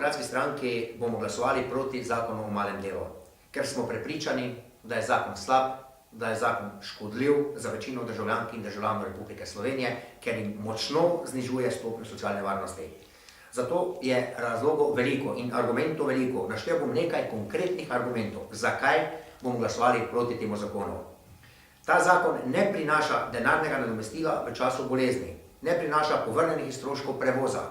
demokratski stranki bomo glasovali proti zakonu o malem delu, ker smo prepričani, da je zakon slab, da je zakon škodljiv za večino državljank in državljanov Republike Slovenije, ker jim močno znižuje stopnjo socialne varnosti. Zato je razlogov veliko in argumentov veliko. Naštel bom nekaj konkretnih argumentov, zakaj bomo glasovali proti temu zakonu. Ta zakon ne prinaša denarnega nadomestila v času bolezni, ne prinaša povrnjenih stroškov prevoza,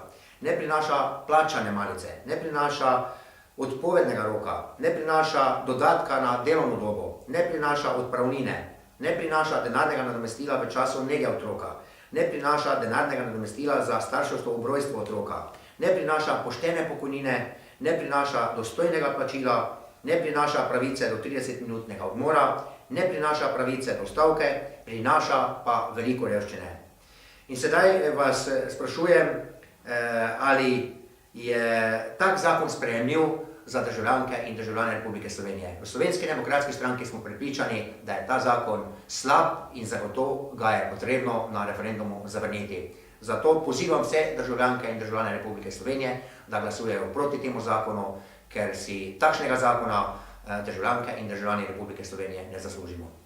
ne prinaša plačane malice, ne prinaša odpovednega roka, ne prinaša dodatka na delovno dobo, ne prinaša odpravnine, ne prinaša denarnega nadomestila v času nege otroka, ne prinaša denarnega nadomestila za starševstvo ob rojstvu otroka, ne prinaša poštene pokojnine, ne prinaša dostojnega plačila, ne prinaša pravice do 30-minutnega odmora, ne prinaša pravice do stavke, prinaša pa veliko revščine. In sedaj vas sprašujem, ali je tak zakon sprejemljiv za državljanke in državljane Republike Slovenije. V Slovenski demokratski stranki smo prepričani, da je ta zakon slab in zagotovo ga je potrebno na referendumu zavrniti. Zato pozivam vse državljanke in državljane Republike Slovenije, da glasujejo proti temu zakonu, ker si takšnega zakona državljanke in državljani Republike Slovenije ne zaslužimo.